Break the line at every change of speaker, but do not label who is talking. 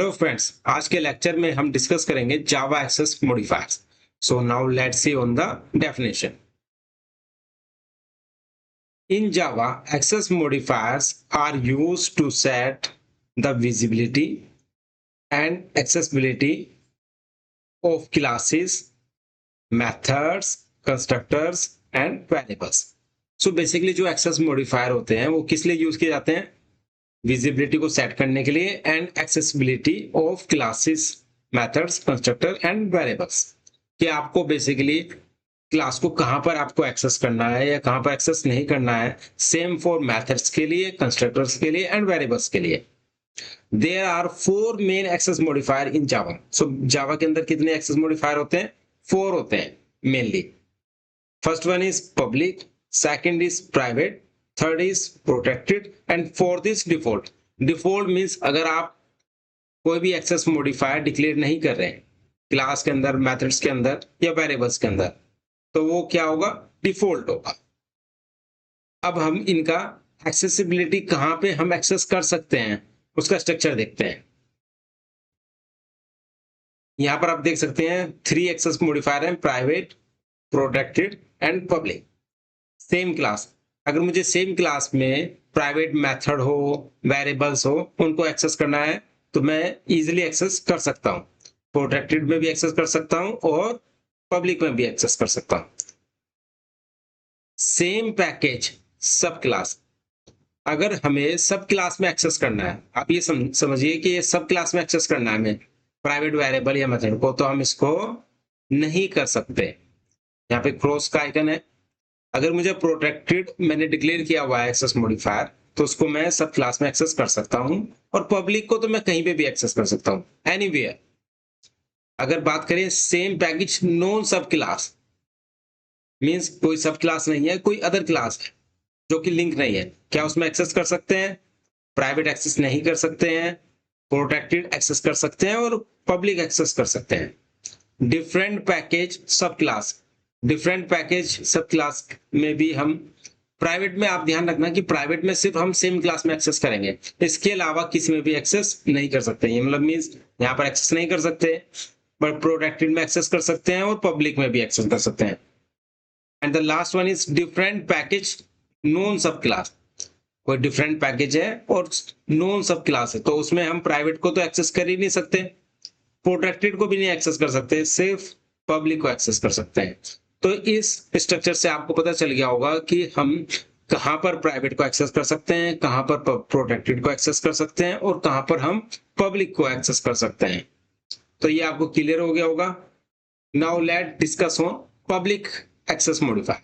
Hello friends, आज के lecture में हम डिस्कस करेंगे Java access modifiers. So now let's see on the definition. In Java, access modifiers are used to set the visibility and accessibility of classes, methods, constructors and variables. So basically जो access modifier होते हैं वो किस लिए use किए जाते हैं? Visibility को सेट करने के लिए and accessibility of classes, methods, constructor and variables, कि आपको बेसिकली क्लास को कहां पर आपको एक्सेस करना है या कहां पर एक्सेस नहीं करना है। सेम फॉर मेथड्स के लिए, कंस्ट्रक्टर्स के लिए एंड वेरिएबल्स के लिए। There are 4 main access modifier in Java. So Java के अंदर कितने एक्सेस मॉडिफायर होते हैं? 4 होते हैं mainly. First one is public, second is private, third is protected and fourth is default. Default means अगर आप कोई भी एक्सेस मॉडिफायर डिक्लेयर नहीं कर रहे हैं क्लास के अंदर, मेथड्स के अंदर या वेरिएबल्स के अंदर, तो वो क्या होगा? डिफॉल्ट होगा। अब हम इनका एक्सेसिबिलिटी कहां पे हम एक्सेस कर सकते हैं उसका स्ट्रक्चर देखते हैं। यहां पर आप देख सकते हैं 3 एक्सेस मॉडिफायर हैं, private, protected and public. Same class, अगर मुझे सेम क्लास में प्राइवेट मेथड हो, वेरिएबल्स हो, उनको एक्सेस करना है तो मैं इजीली एक्सेस कर सकता हूं। प्रोटेक्टेड में भी एक्सेस कर सकता हूं और पब्लिक में भी एक्सेस कर सकता हूं। सेम पैकेज सब क्लास, अगर हमें सब क्लास में एक्सेस करना है, आप ये समझिए कि ये सब क्लास में एक्सेस करना है हमें प्राइवेट वेरिएबल या मेथड को, तो हम इसको नहीं कर सकते। यहाँ पे क्रॉस का आइकन है। अगर मुझे प्रोटेक्टेड मैंने डिक्लेयर किया हुआ है एक्सेस मॉडिफायर, तो उसको मैं सब क्लास में एक्सेस कर सकता हूं, और पब्लिक को तो मैं कहीं पे भी एक्सेस कर सकता हूं, एनीवेयर। अगर बात करें सेम पैकेज नॉन सब क्लास, मींस कोई सब क्लास नहीं है, कोई अदर क्लास है जो कि लिंक नहीं है, क्या उसमें एक्सेस कर सकते हैं? प्राइवेट एक्सेस नहीं कर सकते हैं, प्रोटेक्टेड एक्सेस कर सकते हैं और पब्लिक एक्सेस कर सकते हैं। डिफरेंट पैकेज सब क्लास, डिफरेंट पैकेज सब क्लास में भी हम प्राइवेट में, आप ध्यान रखना कि प्राइवेट में सिर्फ हम सेम क्लास में एक्सेस करेंगे, इसके अलावा किसी में भी एक्सेस नहीं कर सकते। ये मतलब मींस यहाँ पर एक्सेस नहीं कर सकते, बट प्रोटेक्टेड में एक्सेस कर सकते हैं और पब्लिक में भी एक्सेस कर सकते हैं। And the last one is different package non सब क्लास। कोई डिफरेंट पैकेज है और नॉन सब क्लास है, तो उसमें हम प्राइवेट को तो एक्सेस कर ही नहीं सकते, प्रोटेक्टेड को भी नहीं एक्सेस कर सकते, सिर्फ पब्लिक को एक्सेस कर सकते हैं। तो इस स्ट्रक्चर से आपको पता चल गया होगा कि हम कहां पर प्राइवेट को एक्सेस कर सकते हैं, कहां पर प्रोटेक्टेड को एक्सेस कर सकते हैं और कहां पर हम पब्लिक को एक्सेस कर सकते हैं। तो ये आपको क्लियर हो गया होगा। Now let discuss on public access modifier.